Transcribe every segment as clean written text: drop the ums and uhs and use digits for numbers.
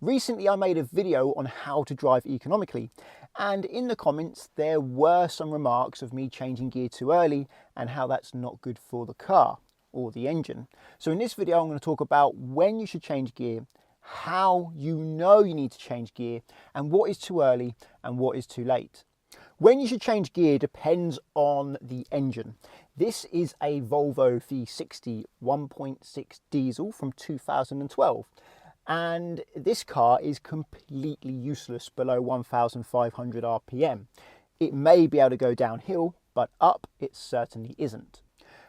Recently I made a video on how to drive economically, and in the comments there were some remarks of me changing gear too early and how that's not good for the car or the engine. So in this video I'm going to talk about when you should change gear, how you know you need to change gear, and what is too early and what is too late. When you should change gear depends on the engine. This is a Volvo V60 1.6 diesel from 2012. And this car is completely useless below 1,500 RPM. It may be able to go downhill, but up it certainly isn't.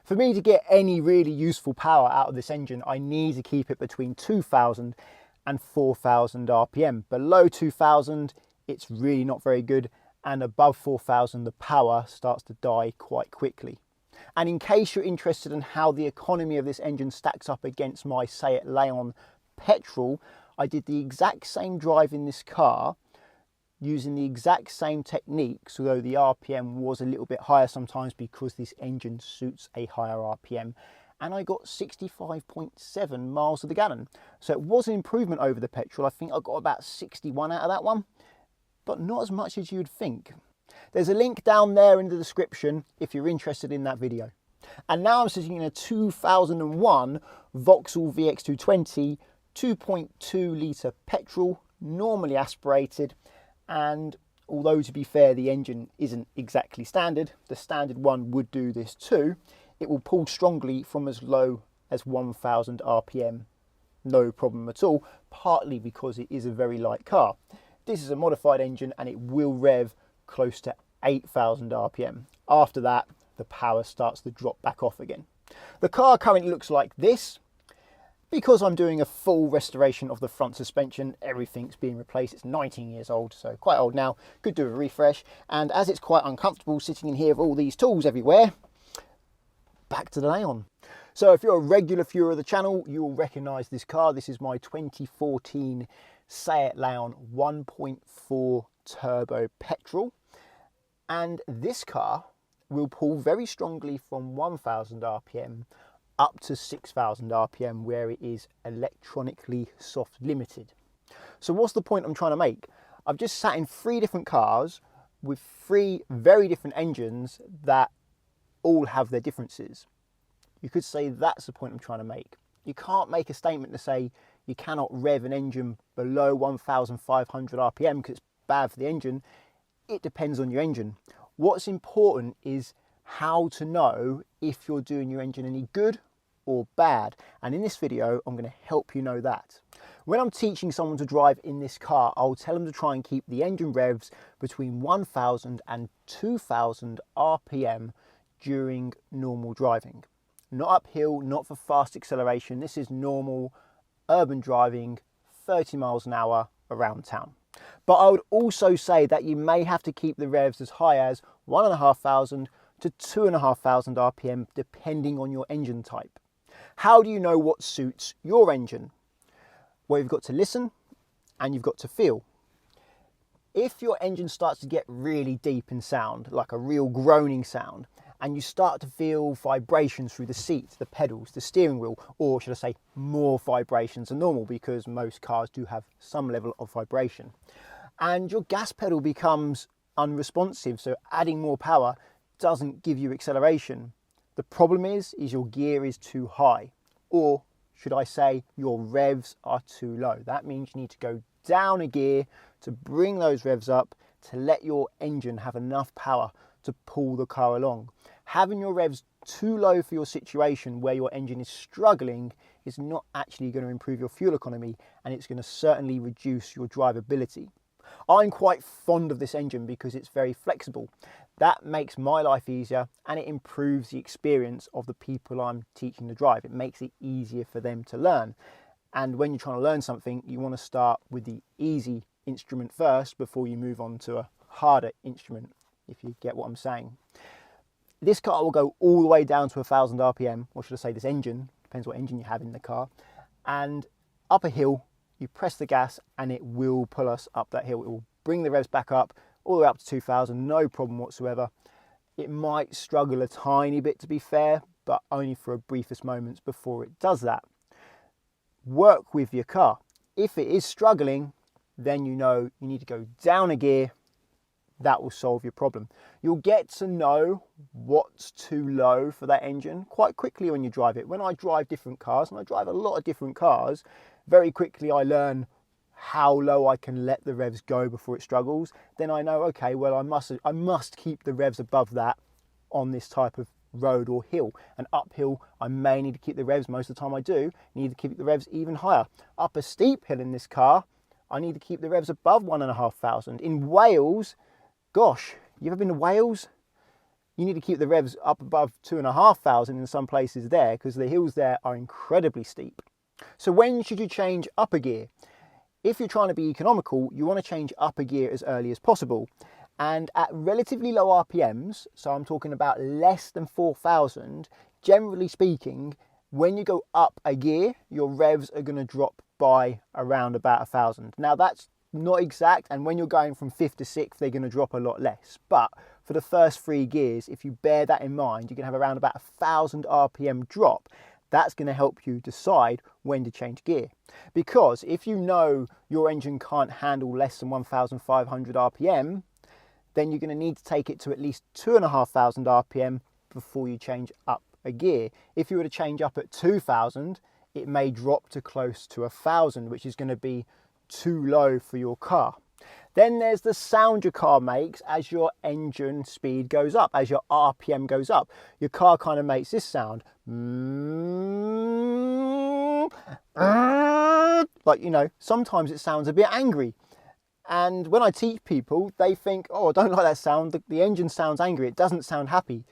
For me to get any really useful power out of this engine, I need to keep it between 2,000 and 4,000 RPM. Below 2,000, it's really not very good, and above 4,000, the power starts to die quite quickly. And in case you're interested in how the economy of this engine stacks up against my Seat Leon Petrol, I did the exact same drive in this car using the exact same techniques, although the RPM was a little bit higher sometimes because this engine suits a higher RPM, and I got 65.7 miles to the gallon. So it was an improvement over the petrol. I think I got about 61 out of that one, but not as much as you'd think. There's a link down there in the description if you're interested in that video. And now I'm sitting in a 2001 Vauxhall VX220 2.2 litre petrol, normally aspirated, and although to be fair the engine isn't exactly standard, the standard one would do this too, it will pull strongly from as low as 1,000 RPM, no problem at all, partly because it is a very light car. This is a modified engine and it will rev close to 8,000 RPM. After that, the power starts to drop back off again. The car currently looks like this. Because I'm doing a full restoration of the front suspension, everything's being replaced. It's 19 years old, so quite old now. Could do a refresh. And as it's quite uncomfortable sitting in here with all these tools everywhere, back to the Leon. So if you're a regular viewer of the channel, you'll recognise this car. This is my 2014 Seat Leon 1.4 turbo petrol. And this car will pull very strongly from 1,000 RPM up to 6,000 RPM, where it is electronically soft limited. So what's the point I'm trying to make? I've just sat in 3 different cars with 3 very different engines that all have their differences. You could say that's the point I'm trying to make. You can't make a statement to say you cannot rev an engine below 1,500 RPM because it's bad for the engine. It depends on your engine. What's important is how to know if you're doing your engine any good or bad, and in this video I'm going to help you know that. When I'm teaching someone to drive in this car, I'll tell them to try and keep the engine revs between 1,000 and 2,000 RPM during normal driving. Not uphill, not for fast acceleration. This is normal urban driving, 30 miles an hour around town. But I would also say that you may have to keep the revs as high as 1,500 to 2,500 RPM depending on your engine type. How do you know what suits your engine? Well, you've got to listen and you've got to feel. If your engine starts to get really deep in sound, like a real groaning sound, and you start to feel vibrations through the seats, the pedals, the steering wheel, or should I say more vibrations than normal, because most cars do have some level of vibration, and your gas pedal becomes unresponsive, so adding more power doesn't give you acceleration. The problem is your gear is too high, or should I say your revs are too low. That means you need to go down a gear to bring those revs up to let your engine have enough power to pull the car along. Having your revs too low for your situation where your engine is struggling is not actually going to improve your fuel economy, and it's going to certainly reduce your drivability. I'm quite fond of this engine because it's very flexible. That makes my life easier and it improves the experience of the people I'm teaching to drive. It makes it easier for them to learn. And when you're trying to learn something, you want to start with the easy instrument first before you move on to a harder instrument, if you get what I'm saying. This car will go all the way down to 1,000 RPM, or should I say this engine, depends what engine you have in the car, and up a hill, you press the gas and it will pull us up that hill. It will bring the revs back up, all the way up to 2,000, no problem whatsoever. It might struggle a tiny bit to be fair, but only for a briefest moments before it does that. Work with your car. If it is struggling, then you know you need to go down a gear. That will solve your problem. You'll get to know what's too low for that engine quite quickly when you drive it. When I drive different cars, and I drive a lot of different cars, very quickly I learn how low I can let the revs go before it struggles. Then I know, okay, well, I must keep the revs above that on this type of road or hill. And uphill, I may need to keep the revs, most of the time I do, need to keep the revs even higher. Up a steep hill in this car, I need to keep the revs above 1,500. In Wales, gosh, you ever been to Wales? You need to keep the revs up above 2,500 in some places there, because the hills there are incredibly steep. So when should you change up a gear? If you're trying to be economical, you want to change up a gear as early as possible. And at relatively low RPMs, so I'm talking about less than 4,000, generally speaking, when you go up a gear, your revs are going to drop by around about 1,000. Now that's not exact, and when you're going from 5th to 6th, they're going to drop a lot less. But for the first 3 gears, if you bear that in mind, you're going to have around about 1,000 RPM drop. That's going to help you decide when to change gear. Because if you know your engine can't handle less than 1,500 RPM, then you're going to need to take it to at least 2,500 RPM before you change up a gear. If you were to change up at 2,000, it may drop to close to 1,000, which is going to be too low for your car. Then there's the sound your car makes as your engine speed goes up, as your RPM goes up. Your car kind of makes this sound. Like, you know, sometimes it sounds a bit angry. And when I teach people, they think, oh, I don't like that sound. The engine sounds angry. It doesn't sound happy.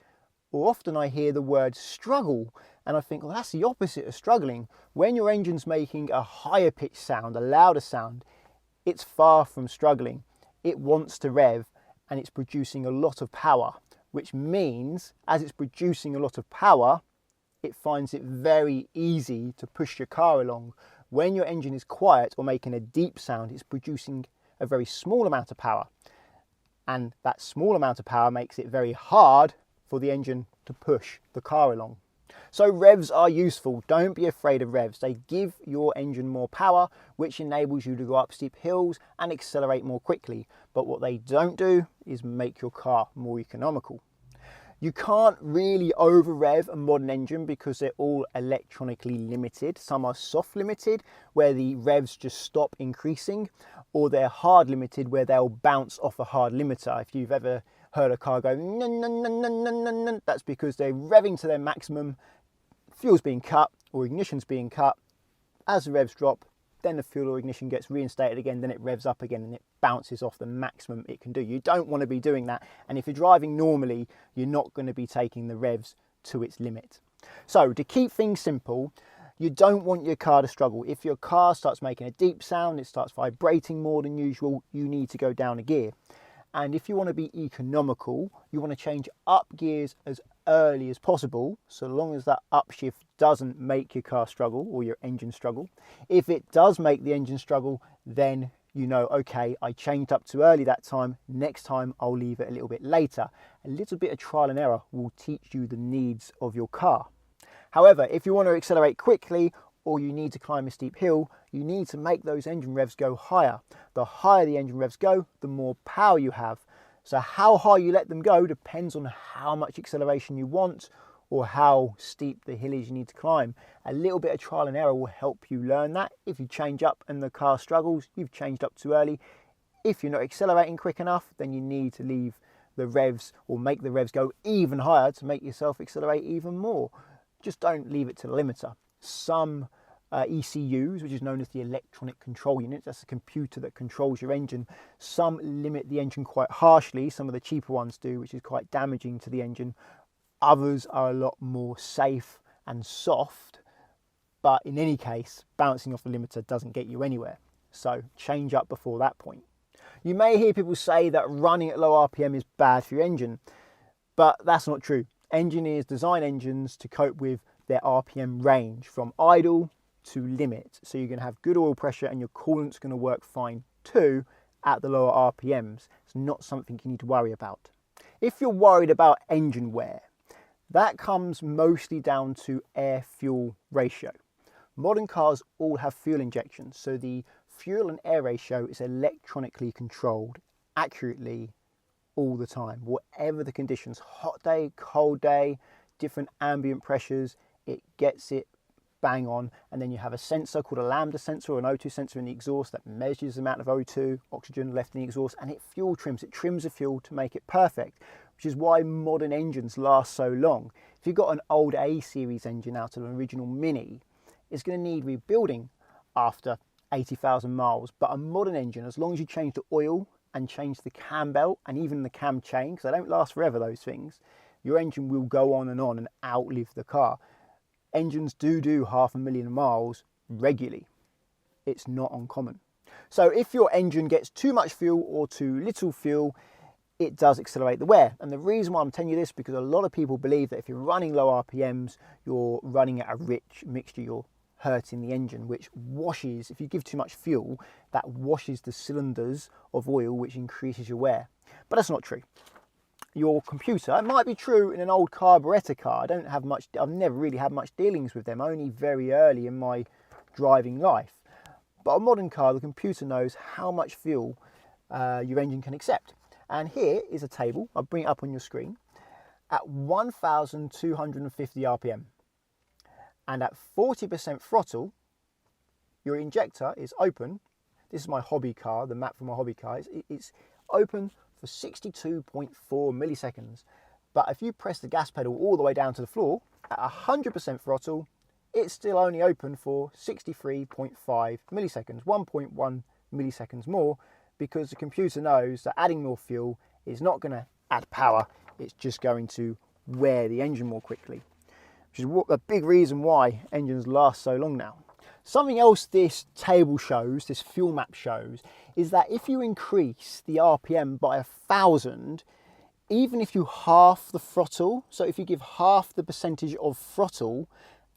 Or often I hear the word struggle, and I think, well, that's the opposite of struggling. When your engine's making a higher pitched sound, a louder sound, it's far from struggling. It wants to rev, and it's producing a lot of power, which means as it's producing a lot of power, it finds it very easy to push your car along. When your engine is quiet or making a deep sound, it's producing a very small amount of power. And that small amount of power makes it very hard for the engine to push the car along. So revs are useful. Don't be afraid of revs. They give your engine more power, which enables you to go up steep hills and accelerate more quickly. But what they don't do is make your car more economical. You can't really over rev a modern engine because they're all electronically limited. Some are soft limited, where the revs just stop increasing, or they're hard limited, where they'll bounce off a hard limiter. If you've ever heard a car go nun, nun, nun, nun, nun, nun, nun, that's because they're revving to their maximum, fuel's being cut or ignition's being cut. As the revs drop, then the fuel or ignition gets reinstated again, then it revs up again and it bounces off the maximum it can do. You don't want to be doing that, and if you're driving normally, you're not going to be taking the revs to its limit. So to keep things simple, you don't want your car to struggle. If your car starts making a deep sound, it starts vibrating more than usual, you need to go down a gear. And if you want to be economical, you want to change up gears as early as possible, so long as that upshift doesn't make your car struggle or your engine struggle. If it does make the engine struggle, then you know, okay, I changed up too early that time, next time I'll leave it a little bit later. A little bit of trial and error will teach you the needs of your car. However, if you want to accelerate quickly, or you need to climb a steep hill, you need to make those engine revs go higher. The higher the engine revs go, the more power you have. So how high you let them go depends on how much acceleration you want or how steep the hill is you need to climb. A little bit of trial and error will help you learn that. If you change up and the car struggles, you've changed up too early. If you're not accelerating quick enough, then you need to leave the revs or make the revs go even higher to make yourself accelerate even more. Just don't leave it to the limiter. Some ECUs, which is known as the electronic control unit, that's a computer that controls your engine. Some limit the engine quite harshly, some of the cheaper ones do, which is quite damaging to the engine. Others are a lot more safe and soft, but in any case, bouncing off the limiter doesn't get you anywhere. So change up before that point. You may hear people say that running at low RPM is bad for your engine, but that's not true. Engineers design engines to cope with their RPM range from idle to limit. So you're going to have good oil pressure and your coolant's going to work fine too at the lower RPMs. It's not something you need to worry about. If you're worried about engine wear, that comes mostly down to air-fuel ratio. Modern cars all have fuel injection, so the fuel and air ratio is electronically controlled accurately all the time, whatever the conditions, hot day, cold day, different ambient pressures, it gets it bang on. And then you have a sensor called a lambda sensor or an O2 sensor in the exhaust that measures the amount of O2, oxygen left in the exhaust, and it trims the fuel to make it perfect, which is why modern engines last so long. If you've got an old A series engine out of an original Mini, it's going to need rebuilding after 80,000 miles, but a modern engine, as long as you change the oil and change the cam belt and even the cam chain, because they don't last forever, those things, your engine will go on and outlive the car. Engines do 500,000 miles regularly. It's not uncommon. So if your engine gets too much fuel or too little fuel, it does accelerate the wear. And the reason why I'm telling you this, because a lot of people believe that if you're running low RPMs, you're running at a rich mixture, you're hurting the engine, which washes, if you give too much fuel, that washes the cylinders of oil, which increases your wear. But that's not true. Your computer, it might be true in an old carburettor car. I've never really had much dealings with them, only very early in my driving life. But a modern car, the computer knows how much fuel your engine can accept. And here is a table, I'll bring it up on your screen, at 1,250 RPM. And at 40% throttle, your injector is open. This is my hobby car, the map for my hobby car. It's open for 62.4 milliseconds. But if you press the gas pedal all the way down to the floor, at 100% throttle, it's still only open for 63.5 milliseconds, 1.1 milliseconds more, because the computer knows that adding more fuel is not going to add power, it's just going to wear the engine more quickly, which is a big reason why engines last so long now. Something else this table shows, this fuel map shows, is that if you increase the RPM by 1,000, even if you half the throttle, so if you give half the percentage of throttle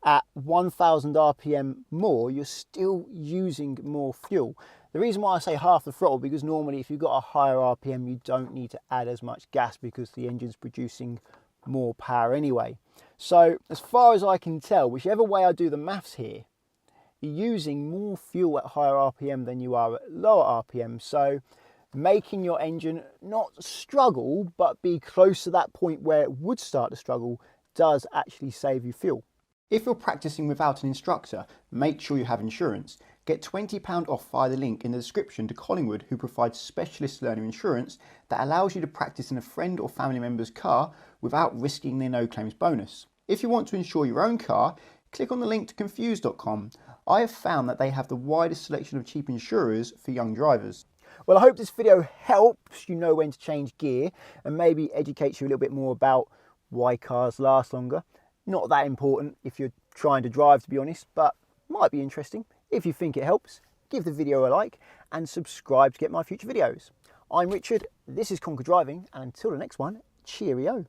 at 1,000 RPM more, you're still using more fuel. The reason why I say half the throttle, because normally if you've got a higher RPM, you don't need to add as much gas because the engine's producing more power anyway. So as far as I can tell, whichever way I do the maths here, you're using more fuel at higher RPM than you are at lower RPM. So making your engine not struggle, but be close to that point where it would start to struggle, does actually save you fuel. If you're practicing without an instructor, make sure you have insurance. Get £20 off via the link in the description to Collingwood, who provides specialist learner insurance that allows you to practice in a friend or family member's car without risking their no claims bonus. If you want to insure your own car, click on the link to confused.com. I have found that they have the widest selection of cheap insurers for young drivers. Well, I hope this video helps you know when to change gear and maybe educates you a little bit more about why cars last longer. Not that important if you're trying to drive, to be honest, but might be interesting. If you think it helps, give the video a like and subscribe to get my future videos. I'm Richard, this is Conquer Driving, and until the next one, cheerio.